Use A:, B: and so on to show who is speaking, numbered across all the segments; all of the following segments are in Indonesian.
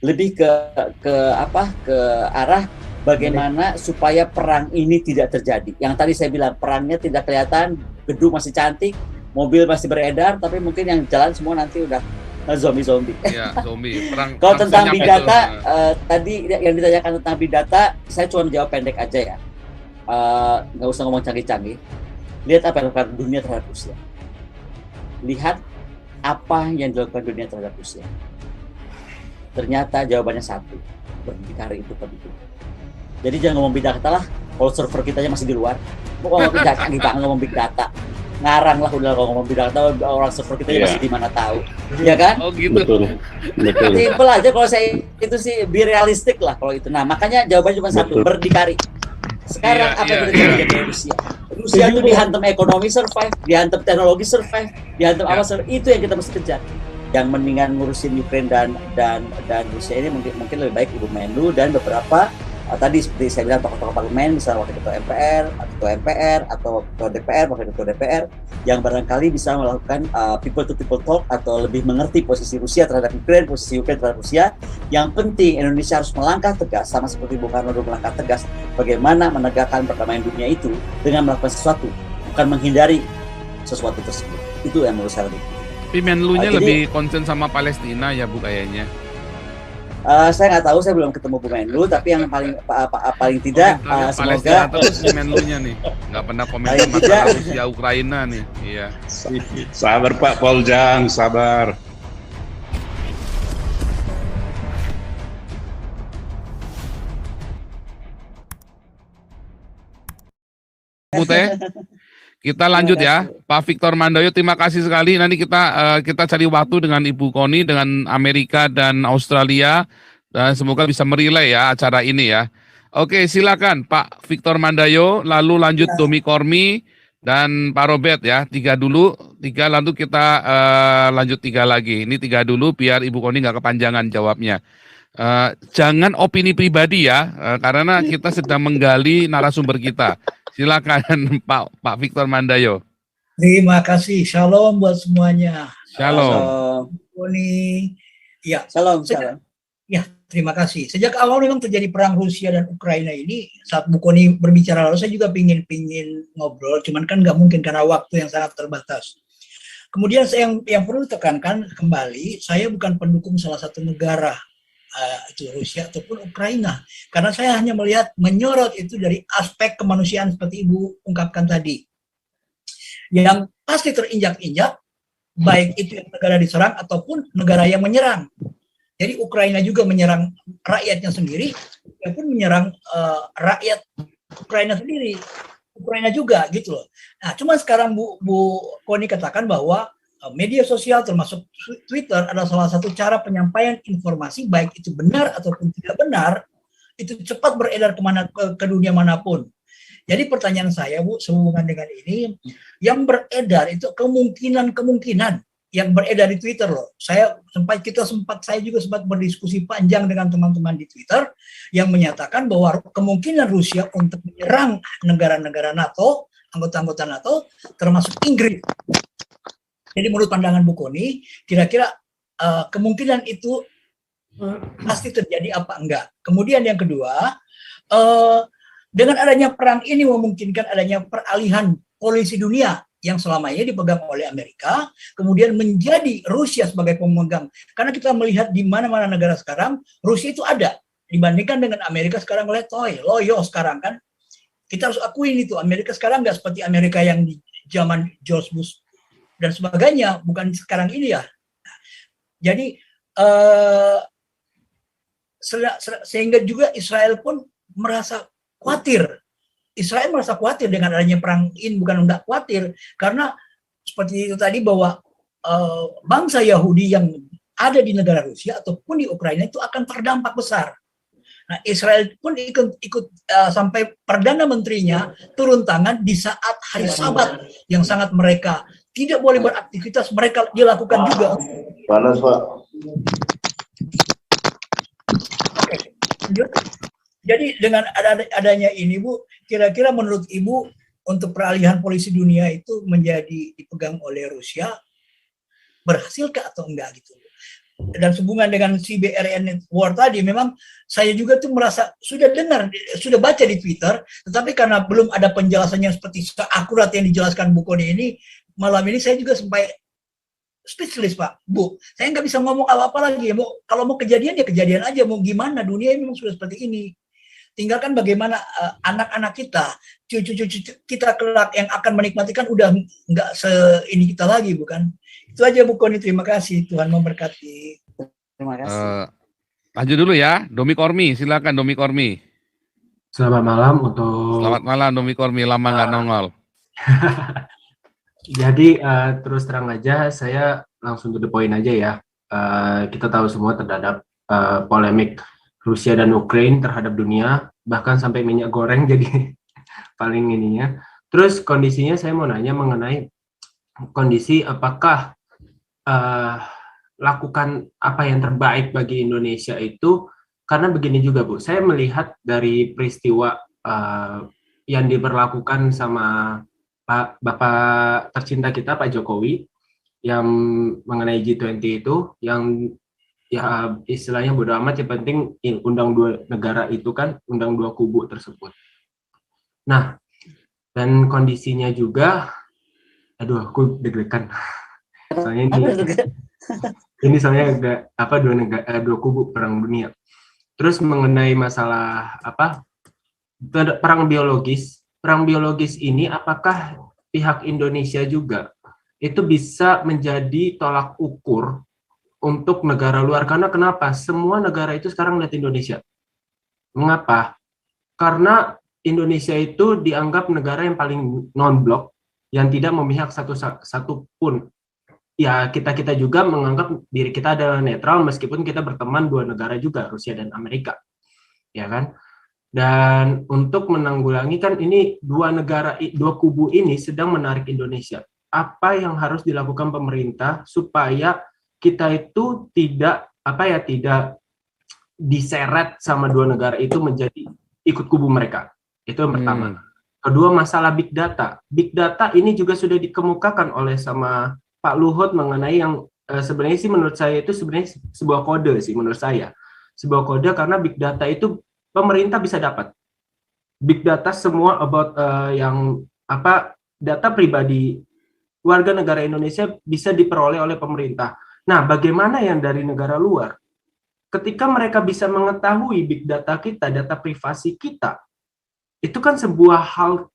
A: lebih ke ke arah bagaimana supaya perang ini tidak terjadi. Yang tadi saya bilang perangnya tidak kelihatan, gedung masih cantik, mobil masih beredar, tapi mungkin yang jalan semua nanti udah zombie.
B: Iya, zombie.
A: Kalau tentang big data, tadi yang ditanyakan tentang big data, saya cuma jawab pendek aja ya. Nggak usah ngomong canggih-canggih. Lihat apa yang dilakukan dunia terhadap Rusia. Lihat apa yang dilakukan dunia terhadap Rusia. Ternyata jawabannya satu, berdikari itu penting. Jadi jangan ngomong big data lah, kalau server kita masih di luar. Mau ngomong big data, ngomong big data. Ngarang lah udah kalau ngomong big data, orang server kita masih di mana tahu. Iya kan?
B: Oh gitu.
C: Betul.
A: Simpel aja kalau saya itu sih, be realistic lah kalau itu. Nah, makanya jawabannya cuma satu, berdikari. Sekarang apa yang terjadi di Rusia? Rusia itu dihantam ekonomi survive, dihantam teknologi survive, dihantam apa survive. Itu yang kita mesti kejar. Yang mendingan ngurusin Ukraine dan Rusia ini mungkin lebih baik Ibu Menlu dan beberapa tadi seperti saya bilang tokoh-tokoh parlemen, misalnya wakil ketua MPR atau ketua DPR, wakil ketua DPR, yang barangkali bisa melakukan people to people talk atau lebih mengerti posisi Rusia terhadap Ukraine, posisi Ukraine terhadap Rusia. Yang penting Indonesia harus melangkah tegas, sama seperti Bung Karno dulu melangkah tegas, bagaimana menegakkan perdamaian dunia itu dengan melakukan sesuatu, bukan menghindari sesuatu tersebut. Itu yang menurut saya lebih.
B: Tapi Menlunya lebih concern sama Palestina ya Bu kayaknya.
A: Saya nggak tahu, saya belum ketemu Bu Menlu, tapi yang paling tidak semoga
B: terus Menlunya nih nggak pernah komentar masalah Rusia Ukraina nih. Iya.
C: Sabar Pak Poljang, sabar.
B: Bu Teh, kita lanjut ya, Pak Victor Mandoyo. Terima kasih sekali. Nanti kita cari waktu dengan Ibu Koni, dengan Amerika dan Australia, dan semoga bisa merilai ya acara ini ya. Oke, silakan Pak Victor Mandoyo. Lalu lanjut Domi Kormi dan Pak Robert ya. Tiga lalu kita lanjut tiga lagi. Ini tiga dulu biar Ibu Koni nggak kepanjangan jawabnya. Jangan opini pribadi ya, karena kita sedang menggali narasumber kita. Silakan Pak Victor Mandoyo.
D: Terima kasih. Shalom buat semuanya.
B: Shalom.
D: Koni. Ya.
A: Shalom.
D: Ya, terima kasih. Sejak awal memang terjadi perang Rusia dan Ukraina ini, saat Bu Koni berbicara lalu saya juga pingin ngobrol, cuman kan nggak mungkin karena waktu yang sangat terbatas. Kemudian yang perlu ditekankan kembali, saya bukan pendukung salah satu negara, itu Rusia ataupun Ukraina, karena saya hanya menyorot itu dari aspek kemanusiaan seperti Ibu ungkapkan tadi, yang pasti terinjak-injak, baik itu yang negara diserang ataupun negara yang menyerang. Jadi Ukraina juga menyerang rakyatnya sendiri, dia pun menyerang rakyat Ukraina sendiri, Ukraina juga gitu loh. Nah, cuma sekarang Bu Koni katakan bahwa media sosial termasuk Twitter adalah salah satu cara penyampaian informasi, baik itu benar ataupun tidak benar, itu cepat beredar ke dunia manapun. Jadi pertanyaan saya Bu, sehubungan dengan ini, yang beredar itu kemungkinan yang beredar di Twitter loh. Saya juga sempat berdiskusi panjang dengan teman-teman di Twitter yang menyatakan bahwa kemungkinan Rusia untuk menyerang negara-negara NATO, anggota-anggota NATO, termasuk Inggris. Jadi menurut pandangan Bu Koni, kira-kira kemungkinan itu pasti terjadi apa enggak. Kemudian yang kedua, dengan adanya perang ini memungkinkan adanya peralihan polisi dunia yang selama ini dipegang oleh Amerika, kemudian menjadi Rusia sebagai pemegang. Karena kita melihat di mana-mana negara sekarang, Rusia itu ada. Dibandingkan dengan Amerika sekarang loyo sekarang kan. Kita harus akuin itu, Amerika sekarang nggak seperti Amerika yang di zaman George Bush dan sebagainya, bukan sekarang ini ya. Jadi sehingga juga Israel pun merasa khawatir. Israel merasa khawatir dengan adanya perang ini, bukan enggak khawatir, karena seperti itu tadi bahwa bangsa Yahudi yang ada di negara Rusia ataupun di Ukraina itu akan terdampak besar. Nah, Israel pun ikut sampai Perdana Menterinya turun tangan di saat hari Sabat yang sangat mereka tidak boleh beraktivitas, mereka dilakukan juga.
C: Panas Pak.
D: Oke. Jadi dengan adanya ini Bu, kira-kira menurut Ibu untuk peralihan polisi dunia itu menjadi dipegang oleh Rusia, berhasilkah atau enggak gitu? dan sehubungan dengan CBRN War tadi, memang saya juga tuh merasa sudah dengar, sudah baca di Twitter, tetapi karena belum ada penjelasannya seperti akurat yang dijelaskan Bu Koni ini, malam ini saya juga sampai speechless Pak, Bu. Saya nggak bisa ngomong apa-apa lagi. Kalau mau kejadian ya kejadian aja. Mau gimana, dunia memang sudah seperti ini. Tinggalkan bagaimana anak-anak kita, cucu-cucu kita kelak yang akan menikmati kan udah nggak ini kita lagi, bukan? Itu aja Bu Koni, terima kasih. Tuhan memberkati.
A: Terima kasih.
B: Lanjut dulu ya, Domi Kormi, silakan Domi Kormi.
E: Selamat malam untuk.
B: Selamat malam Domi Kormi, lama nggak nongol.
E: Jadi terus terang aja, saya langsung to the point aja ya. Kita tahu semua terhadap polemik Rusia dan Ukraina terhadap dunia, bahkan sampai minyak goreng jadi paling ininya. Terus kondisinya saya mau nanya mengenai kondisi apakah lakukan apa yang terbaik bagi Indonesia itu, karena begini juga Bu, saya melihat dari peristiwa yang diberlakukan sama Bapak tercinta kita Pak Jokowi yang mengenai G20 itu, yang ya istilahnya bodo amat, yang penting undang dua negara itu kan, undang dua kubu tersebut. Nah, dan kondisinya juga, aduh aku deg-degan. Soalnya ini soalnya dua kubu perang dunia. Terus mengenai masalah perang biologis ini, apakah pihak Indonesia juga itu bisa menjadi tolak ukur untuk negara luar? Karena kenapa? Semua negara itu sekarang lihat Indonesia. Mengapa? Karena Indonesia itu dianggap negara yang paling non-blok, yang tidak memihak satu pun. Ya, kita juga menganggap diri kita adalah netral, meskipun kita berteman dua negara juga, Rusia dan Amerika. Ya kan? Dan untuk menanggulangi kan ini dua kubu ini sedang menarik Indonesia. Apa yang harus dilakukan pemerintah supaya kita itu tidak diseret sama dua negara itu menjadi ikut kubu mereka. Itu yang pertama. Kedua, masalah big data. Big data ini juga sudah dikemukakan oleh sama Pak Luhut mengenai yang sebenarnya sih menurut saya itu sebenarnya sebuah kode sih menurut saya. Sebuah kode karena big data itu pemerintah bisa dapat. Big data semua about data pribadi warga negara Indonesia bisa diperoleh oleh pemerintah. Nah, bagaimana yang dari negara luar? Ketika mereka bisa mengetahui big data kita, data privasi kita, itu kan sebuah hal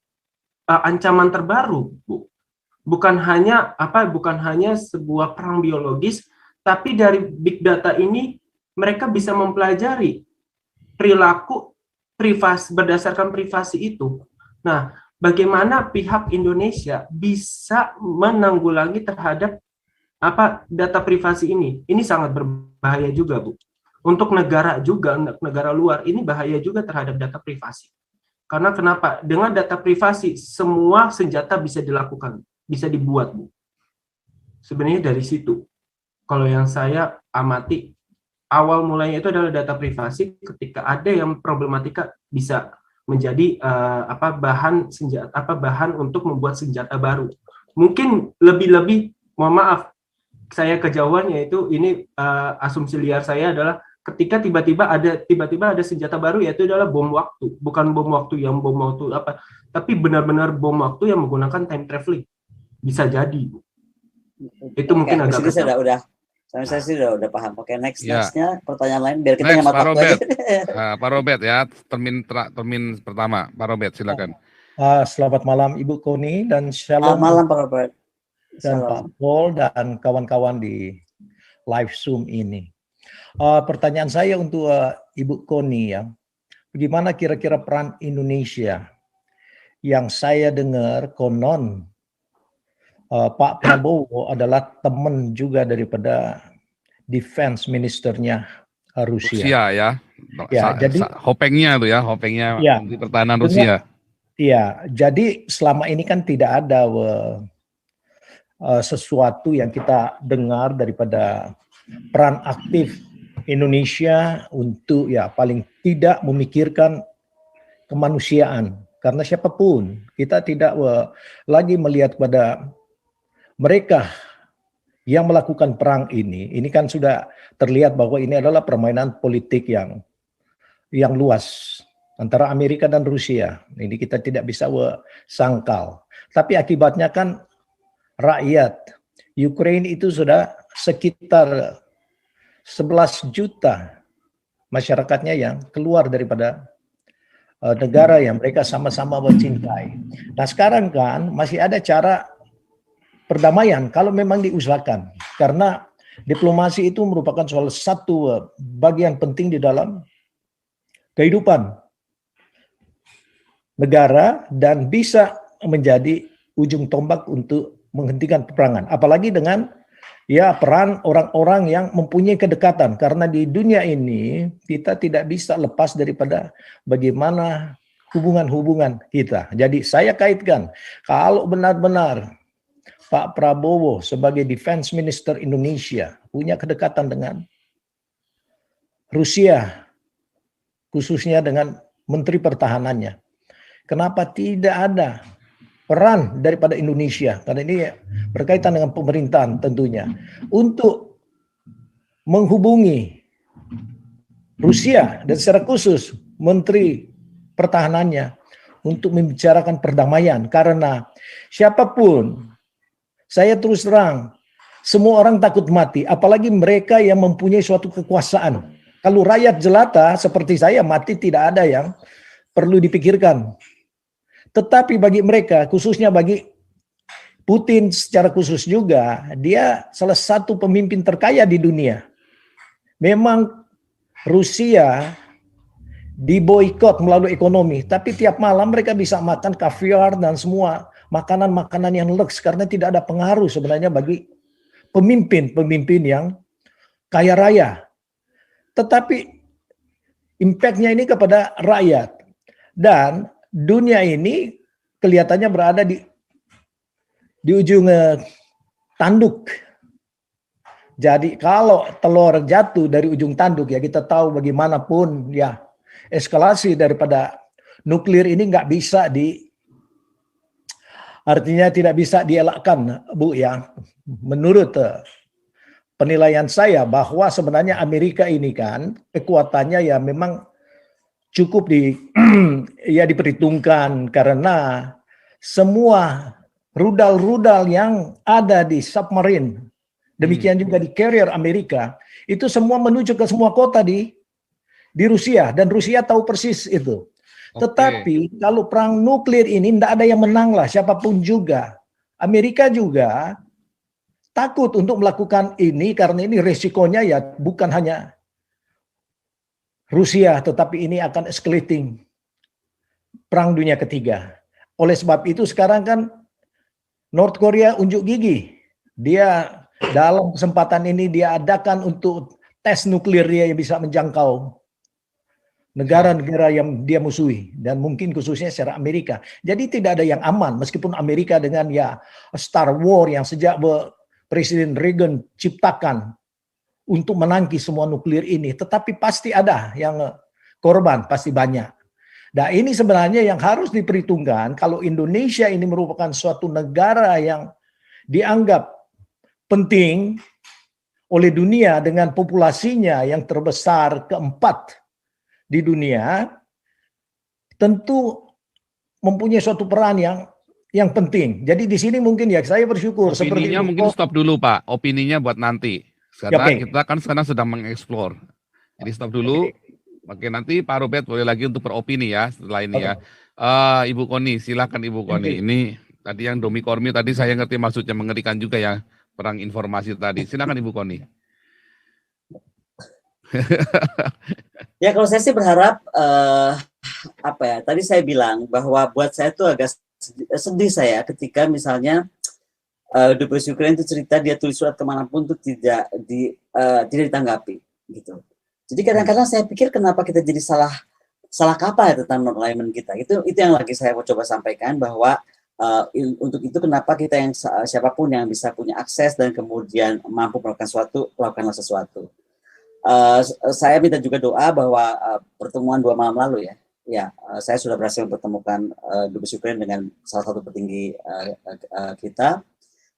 E: ancaman terbaru, Bu. Bukan hanya sebuah perang biologis, tapi dari big data ini mereka bisa mempelajari perilaku privasi berdasarkan privasi itu. Nah, bagaimana pihak Indonesia bisa menanggulangi terhadap data privasi ini? Ini sangat berbahaya juga, Bu. Untuk negara luar ini bahaya juga terhadap data privasi. Karena kenapa? Dengan data privasi semua senjata bisa dilakukan, bisa dibuat, Bu. Sebenarnya dari situ. Kalau yang saya amati, awal mulanya itu adalah data privasi. Ketika ada yang problematika bisa menjadi bahan untuk membuat senjata baru. Mungkin lebih-lebih, mohon maaf, saya kejauhan, yaitu ini asumsi liar saya adalah ketika tiba-tiba ada senjata baru, yaitu adalah bom waktu. Bukan bom waktu tapi benar-benar bom waktu yang menggunakan time traveling. Bisa jadi, Bu. Itu mungkin agak
A: saya sih udah paham. Oke, nextnya pertanyaan lain biar kita nyamat
B: Pak
A: waktu
B: Robert.
A: aja.
B: Pak Robert ya, termin pertama. Pak Robert, silakan.
F: Selamat malam Ibu Koni dan shalom.
A: Selamat malam Pak Robert.
F: Dan Pak Paul dan kawan-kawan di live Zoom ini. Pertanyaan saya untuk Ibu Koni ya, bagaimana kira-kira peran Indonesia yang saya dengar konon Pak Prabowo adalah teman juga daripada defense ministernya Rusia.
B: Ya.
F: Jadi
B: hopengnya di pertahanan Rusia.
F: Iya, jadi selama ini kan tidak ada sesuatu yang kita dengar daripada peran aktif Indonesia untuk paling tidak memikirkan kemanusiaan, karena siapapun kita tidak lagi melihat pada mereka yang melakukan perang ini kan sudah terlihat bahwa ini adalah permainan politik yang luas antara Amerika dan Rusia. Ini kita tidak bisa sangkal. Tapi akibatnya kan rakyat Ukraina itu sudah sekitar 11 juta masyarakatnya yang keluar daripada negara yang mereka sama-sama mencintai. Nah sekarang kan masih ada cara perdamaian kalau memang diusahakan. Karena diplomasi itu merupakan salah satu bagian penting di dalam kehidupan negara dan bisa menjadi ujung tombak untuk menghentikan peperangan. Apalagi dengan peran orang-orang yang mempunyai kedekatan, karena di dunia ini kita tidak bisa lepas daripada bagaimana hubungan-hubungan kita. Jadi saya kaitkan, kalau benar-benar Pak Prabowo sebagai Defense Minister Indonesia punya kedekatan dengan Rusia, khususnya dengan Menteri Pertahanannya, kenapa tidak ada peran daripada Indonesia, karena ini berkaitan dengan pemerintahan tentunya, untuk menghubungi Rusia dan secara khusus Menteri Pertahanannya untuk membicarakan perdamaian. Karena siapapun, saya terus terang, semua orang takut mati, apalagi mereka yang mempunyai suatu kekuasaan. Kalau rakyat jelata seperti saya mati tidak ada yang perlu dipikirkan. Tetapi bagi mereka, khususnya bagi Putin secara khusus juga, dia salah satu pemimpin terkaya di dunia. Memang Rusia diboikot melalui ekonomi, tapi tiap malam mereka bisa makan kaviar dan semua makanan-makanan yang leks karena tidak ada pengaruh sebenarnya bagi pemimpin yang kaya raya. Tetapi impact-nya ini kepada rakyat. Dan dunia ini kelihatannya berada di ujung tanduk. Jadi kalau telur jatuh dari ujung tanduk, ya kita tahu bagaimanapun ya eskalasi daripada nuklir ini nggak bisa artinya tidak bisa dielakkan, Bu, ya. Menurut penilaian saya bahwa sebenarnya Amerika ini kan kekuatannya ya memang cukup diperhitungkan, karena semua rudal-rudal yang ada di submarine, demikian juga di carrier Amerika, itu semua menuju ke semua kota di Rusia, dan Rusia tahu persis itu. Tetapi kalau perang nuklir ini tidak ada yang menang lah, siapapun juga. Amerika juga takut untuk melakukan ini karena ini resikonya ya bukan hanya Rusia, tetapi ini akan escalating perang dunia ketiga. Oleh sebab itu sekarang kan North Korea unjuk gigi. Dia dalam kesempatan ini dia adakan untuk tes nuklir dia yang bisa menjangkau negara-negara yang dia musuhi, dan mungkin khususnya secara Amerika. Jadi tidak ada yang aman, meskipun Amerika dengan ya Star War yang sejak Presiden Reagan ciptakan untuk menangkis semua nuklir ini, tetapi pasti ada yang korban, pasti banyak. Nah ini sebenarnya yang harus diperhitungkan kalau Indonesia ini merupakan suatu negara yang dianggap penting oleh dunia dengan populasinya yang terbesar keempat di dunia, tentu mempunyai suatu peran yang penting. Jadi di sini mungkin ya saya bersyukur.
B: Opininya mungkin stop dulu Pak, opininya buat nanti. Karena kita kan sekarang sedang mengeksplor. Jadi stop dulu. Oke, nanti Pak Robert boleh lagi untuk beropini ya setelah ini ya. Ibu Koni, silakan Ibu Koni. Ini tadi yang Domi Kormi tadi saya ngerti maksudnya, mengerikan juga ya perang informasi tadi. Silakan Ibu Koni.
A: Ya kalau saya sih berharap tadi saya bilang bahwa buat saya itu agak sedih saya ketika misalnya Dubes Ukraina itu cerita dia tulis surat kemanapun itu tidak ditanggapi gitu. Jadi kadang-kadang saya pikir kenapa kita jadi salah kaprah ya tentang non-alignment kita. Itu yang lagi saya mau coba sampaikan, bahwa untuk itu kenapa kita yang siapapun yang bisa punya akses dan kemudian mampu melakukan sesuatu, lakukanlah sesuatu. Saya minta juga doa bahwa pertemuan 2 malam lalu saya sudah berhasil mempertemukan Dubes Ukraina dengan salah satu petinggi kita.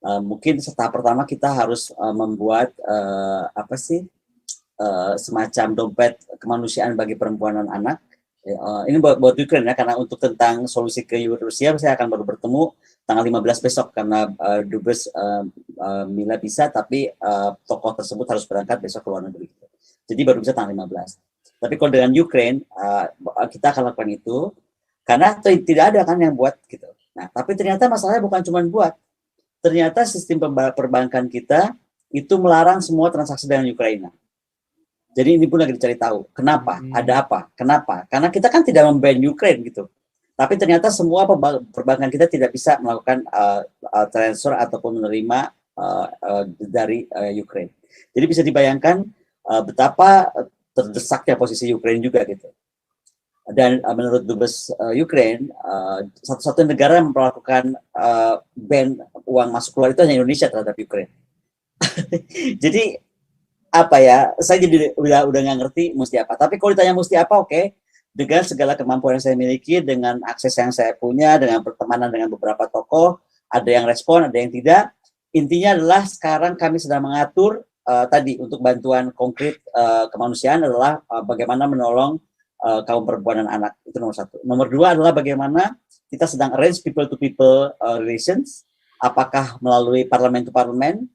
A: Mungkin tahap pertama kita harus membuat semacam dompet kemanusiaan bagi perempuan dan anak. Ini buat Ukraine ya, karena untuk tentang solusi ke Rusia saya akan baru bertemu tanggal 15 besok karena Dubes Mila bisa, tapi tokoh tersebut harus berangkat besok ke luar negeri. Jadi baru bisa tanggal 15. Tapi kalau dengan Ukraine kita akan lakukan itu karena tidak ada kan yang buat gitu. Nah, tapi ternyata masalahnya bukan cuma buat. Ternyata sistem perbankan kita itu melarang semua transaksi dengan Ukraina. Jadi ini pun lagi dicari tahu. Kenapa? Ada apa? Kenapa? Karena kita kan tidak memban Ukraine gitu. Tapi ternyata semua perbankan kita tidak bisa melakukan transfer ataupun menerima dari Ukraine. Jadi bisa dibayangkan betapa terdesaknya posisi Ukraine juga gitu. Dan menurut Dubes Ukraine, satu-satunya negara yang melakukan ban uang masuk keluar itu hanya Indonesia terhadap Ukraine. Jadi apa ya, saya jadi udah nggak ngerti mesti apa. Tapi kalau ditanya mesti apa, oke. Dengan segala kemampuan yang saya miliki, dengan akses yang saya punya, dengan pertemanan dengan beberapa tokoh, ada yang respon, ada yang tidak. Intinya adalah sekarang kami sedang mengatur tadi untuk bantuan konkret kemanusiaan adalah bagaimana menolong kaum perempuan dan anak. Itu nomor satu. Nomor dua adalah bagaimana kita sedang arrange people-to-people relations. Apakah melalui parlemen to parlemen,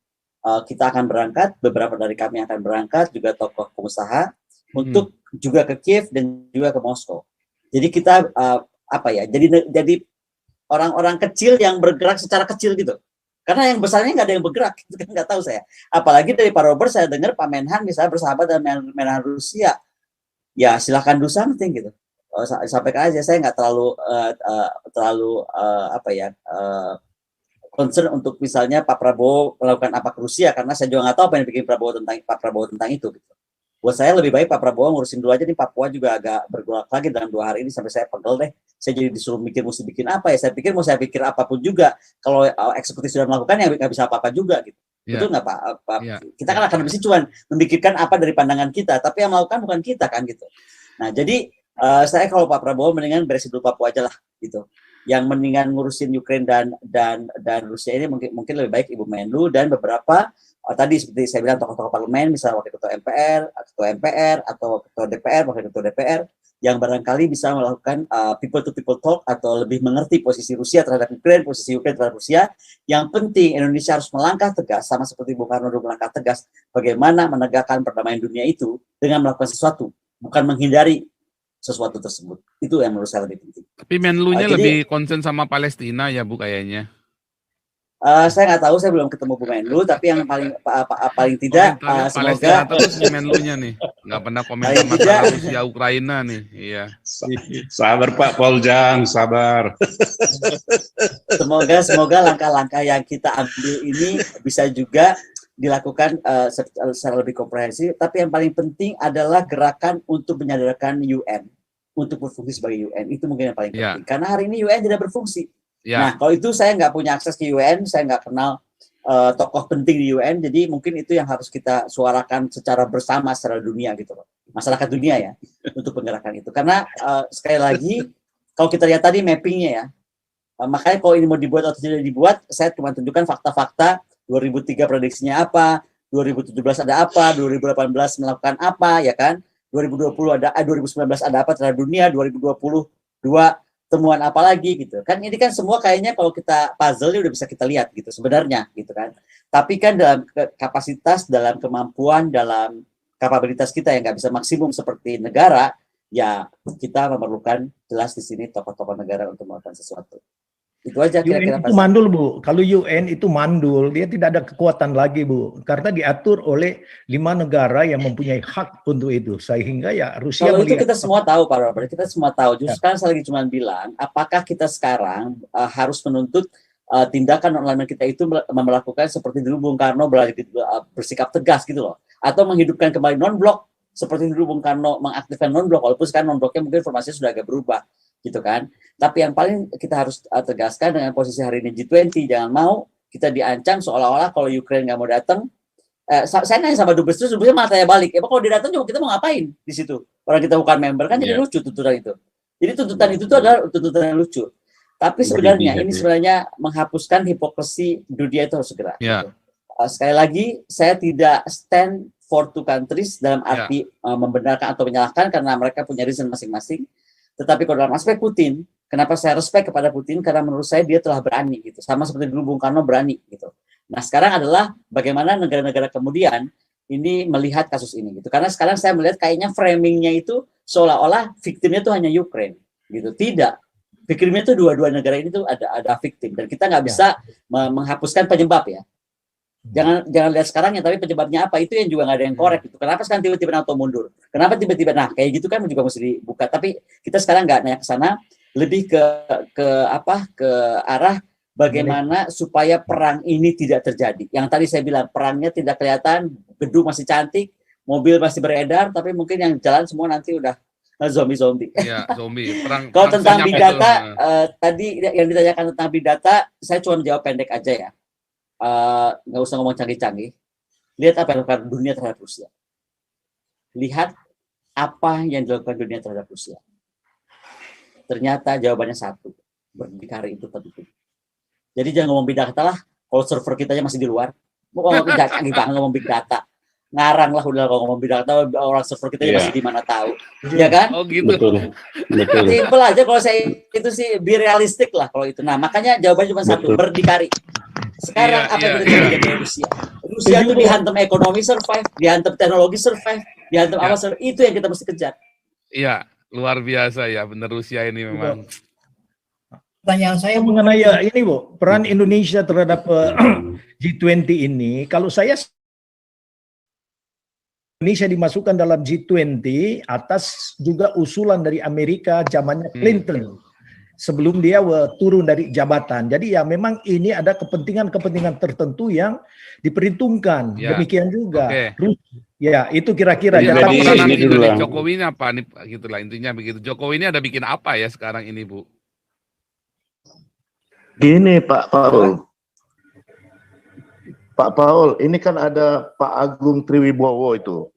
A: kita akan berangkat, beberapa dari kami akan berangkat, juga tokoh pengusaha, untuk juga ke Kiev dan juga ke Moskow. Jadi kita jadi orang-orang kecil yang bergerak secara kecil gitu. Karena yang besarnya nggak ada yang bergerak, itu kan nggak tahu saya. Apalagi dari Pak Robert saya dengar Pak Menhan misalnya bersahabat dengan Menhan Rusia. Ya silahkan do something gitu. Sampaikan aja, saya nggak terlalu concern untuk misalnya Pak Prabowo melakukan apa ke Rusia, karena saya juga nggak tahu apa yang bikin Pak Prabowo tentang itu. Gitu. Buat saya lebih baik Pak Prabowo ngurusin dulu aja nih, Papua juga agak bergolak lagi dalam 2 hari ini sampai saya pegel deh. Saya jadi disuruh mikir mesti bikin apa ya. Saya pikir apapun juga, kalau eksekutif sudah melakukan ya nggak bisa apa-apa juga gitu. Yeah. Betul nggak Pak? Kita kan akan mesti cuma memikirkan apa dari pandangan kita, tapi yang melakukan bukan kita kan gitu. Nah jadi saya kalau Pak Prabowo mendingan beresin dulu Papua aja lah gitu. Yang mendingan ngurusin Ukraine dan Rusia ini mungkin lebih baik Ibu Menlu dan beberapa tadi seperti saya bilang tokoh-tokoh parlemen, misalnya wakil ketua MPR atau ketua DPR, wakil ketua DPR yang barangkali bisa melakukan people to people talk atau lebih mengerti posisi Rusia terhadap Ukraine, posisi Ukraine terhadap Rusia. Yang penting Indonesia harus melangkah tegas, sama seperti Bung Karno dulu melangkah tegas, bagaimana menegakkan perdamaian dunia itu dengan melakukan sesuatu, bukan menghindari sesuatu tersebut. Itu yang menurut saya lebih penting.
B: Tapi Menlu-nya lebih concern sama Palestina ya Bu kayaknya.
A: Saya nggak tahu, saya belum ketemu Bu Menlu, tapi yang paling tidak
B: semoga terus Menlu-nya nih nggak pernah komentar masalah Rusia Ukraina nih. Iya.
C: Sabar Pak Poljang, sabar.
A: Semoga langkah-langkah yang kita ambil ini bisa juga dilakukan secara lebih komprehensif. Tapi yang paling penting adalah gerakan untuk menyadarkan UN untuk berfungsi sebagai UN. Itu mungkin yang paling penting. Karena hari ini UN tidak berfungsi. Nah, kalau itu saya nggak punya akses ke UN, saya nggak kenal tokoh penting di UN, jadi mungkin itu yang harus kita suarakan secara bersama secara dunia gitu loh, masyarakat dunia ya, untuk penggerakan itu. Karena sekali lagi, kalau kita lihat tadi mappingnya ya, makanya kalau ini mau dibuat atau tidak dibuat, saya cuma tunjukkan fakta-fakta 2003 prediksinya apa, 2017 ada apa, 2018 melakukan apa, ya kan, 2019 ada apa terhadap dunia, 2022 temuan apa lagi gitu kan. Ini kan semua kayaknya kalau kita puzzle udah bisa kita lihat gitu sebenarnya gitu kan. Tapi kan dalam kapasitas, dalam kemampuan, dalam kapabilitas kita yang nggak bisa maksimum seperti negara, ya kita memerlukan jelas di sini tokoh-tokoh negara untuk melakukan sesuatu. Itu aja kira-kira.
F: UN itu mandul Bu. Kalau UN itu mandul, dia tidak ada kekuatan lagi Bu. Karena diatur oleh 5 negara yang mempunyai hak untuk itu. Sehingga ya Rusia.
A: Kalau itu kita semua tahu Pak Robert, kita semua tahu. Justru sekarang saya lagi cuma bilang, apakah kita sekarang harus menuntut tindakan online kita itu melakukan seperti dulu Bung Karno bersikap tegas gitu loh. Atau menghidupkan kembali non-blok seperti dulu Bung Karno mengaktifkan non-blok. Walaupun sekarang non-bloknya mungkin informasinya sudah agak berubah gitu kan. Tapi yang paling kita harus tegaskan dengan posisi hari ini G20, jangan mau kita diancam seolah-olah kalau Ukraine nggak mau datang. Saya nanya sama Dubes terus, Dubesnya malah tanya balik. Emang kalau dia datang juga kita mau ngapain di situ? Orang kita bukan member kan, jadi lucu tuntutan itu. Jadi tuntutan itu tuh adalah tuntutan yang lucu. Tapi sebenarnya ini sebenarnya menghapuskan hipokrisi dunia itu harus segera.
B: Ya.
A: Gitu. Sekali lagi, saya tidak stand for two countries dalam arti membenarkan atau menyalahkan karena mereka punya reason masing-masing. Tetapi kalau dalam aspek Putin, kenapa saya respect kepada Putin? Karena menurut saya dia telah berani gitu. Sama seperti dulu Bung Karno berani gitu. Nah sekarang adalah bagaimana negara-negara kemudian ini melihat kasus ini gitu. Karena sekarang saya melihat kayaknya framingnya itu seolah-olah victimnya itu hanya Ukraine gitu. Tidak. Victimnya itu dua-dua negara ini tuh ada victim dan kita nggak bisa menghapuskan penyebab ya. Jangan lihat sekarangnya, tapi penyebabnya apa itu yang juga nggak ada yang korek gitu. Kenapa sekarang tiba-tiba NATO mundur? Kenapa tiba-tiba kayak gitu kan juga mesti dibuka. Tapi kita sekarang nggak nanya ke sana, lebih ke arah bagaimana supaya perang ini tidak terjadi. Yang tadi saya bilang perangnya tidak kelihatan, gedung masih cantik, mobil masih beredar, tapi mungkin yang jalan semua nanti udah zombie.
B: Iya, zombie.
A: Kalau tentang big data, tadi yang ditanyakan tentang big data, saya cuma jawab pendek aja ya. Nggak usah ngomong canggih-canggih. Lihat apa yang dilakukan dunia terhadap Rusia. Lihat apa yang dilakukan dunia terhadap Rusia. Ternyata jawabannya satu, berdikari itu penting. Jadi jangan ngomong big data lah. Kalau server kita masih di luar, mau ngomong big data, ngomong big data. Ngarang lah udah kalau ngomong big data, orang server kita masih di mana tahu, ya kan?
B: Oh gitu.
C: Betul.
A: Simpel aja kalau saya itu sih be realistic lah kalau itu. Nah makanya jawabannya cuma satu, berdikari. Sekarang apa yang terjadi di Rusia? Rusia itu dihantam ekonomi survive, dihantam teknologi survive, dihantam apa survive. Itu yang kita mesti kejar.
B: Iya, luar biasa ya, benar Rusia ini memang.
D: Pertanyaan saya
F: mengenai ini Bu, peran Indonesia terhadap G20 ini, kalau saya Indonesia dimasukkan dalam G20 atas juga usulan dari Amerika zamannya Clinton. Sebelum dia turun dari jabatan. Jadi ya memang ini ada kepentingan-kepentingan tertentu yang diperhitungkan.
B: Ya.
F: Demikian juga.
B: Oke.
F: Ya, itu kira-kira.
B: Jadi
C: Jadi
B: peran
C: ini dulu lah.
B: Jokowi ini apa nih, gitulah intinya begitu. Jokowi ini ada bikin apa ya sekarang ini, Bu?
G: Gini Pak Paul. Pak Paul, ini kan ada Pak Agung Triwibowo itu,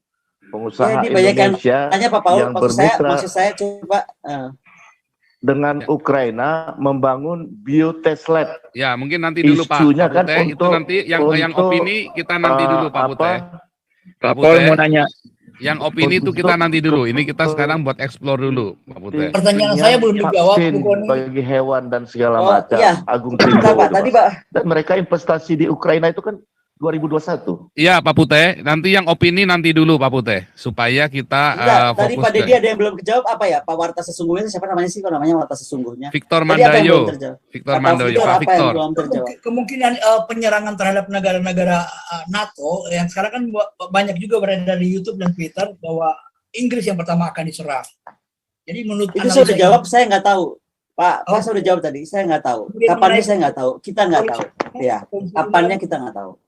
G: pengusaha Indonesia
A: tanya Pak Paul,
G: yang bermitra
A: maksud saya coba
G: dengan Ukraina membangun biotest lab.
B: Ya, mungkin nanti dulu
G: Isunya
B: Pak
G: kan
B: Puteh, itu nanti yang opini kita nanti dulu Pak Puteh. Pak
C: Paul mau nanya.
B: Yang opini itu kita nanti dulu. Ini kita sekarang buat explore dulu, Pak Puteh.
D: Pertanyaan saya belum dijawab,
G: vaksin
D: Bu Koni.
G: bagi hewan dan segala macam.
A: Iya.
G: Agung
A: Pak,
G: Triwibowo
A: tadi
G: itu,
A: Pak.
G: dan mereka investasi di Ukraina itu kan 2021.
B: Iya Pak Puteh, nanti yang opini nanti dulu Pak Puteh, supaya kita
A: Tadi
B: fokus
A: Pak Dedi ada yang belum kejawab apa ya? Pak Warta sesungguhnya siapa namanya sih? Kalau namanya Warta sesungguhnya.
B: Victor
A: Tadi apa yang
B: Mandayo.
A: belum terjawab?
B: Victor
A: Pak
B: Mandayo,
A: Victor,
B: Pak
A: apa yang
B: Victor.
A: belum terjawab?
D: Kemungkinan penyerangan terhadap negara-negara NATO yang sekarang kan banyak juga beredar di YouTube dan Twitter bahwa Inggris yang pertama akan diserang. Jadi menurut
A: Itu saya udah jawab, saya nggak tahu. Pak saya udah jawab tadi, saya nggak tahu. Kapannya saya nggak tahu, kita nggak tahu. Ya, kapannya kita nggak tahu.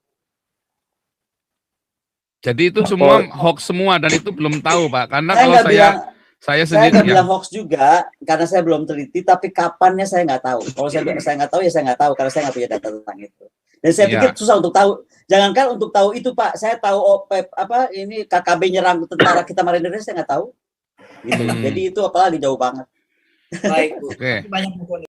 B: Jadi itu semua hoax semua dan itu belum tahu Pak, karena
A: Saya
B: kalau
A: nggak bilang,
B: saya
A: saya
B: sendiri
A: nggak bilang hoax juga, karena saya belum teliti. Tapi kapannya saya nggak tahu. Kalau saya nggak tahu ya saya nggak tahu, karena saya nggak punya data tentang itu. Dan saya pikir susah untuk tahu. Jangankan untuk tahu itu Pak, saya tahu ini KKB nyerang tentara kita Marinir, saya nggak tahu. Gitu. Jadi itu apalagi jauh banget.
D: Baik, Bu.
B: Oke.
D: Banyak Bu Koni.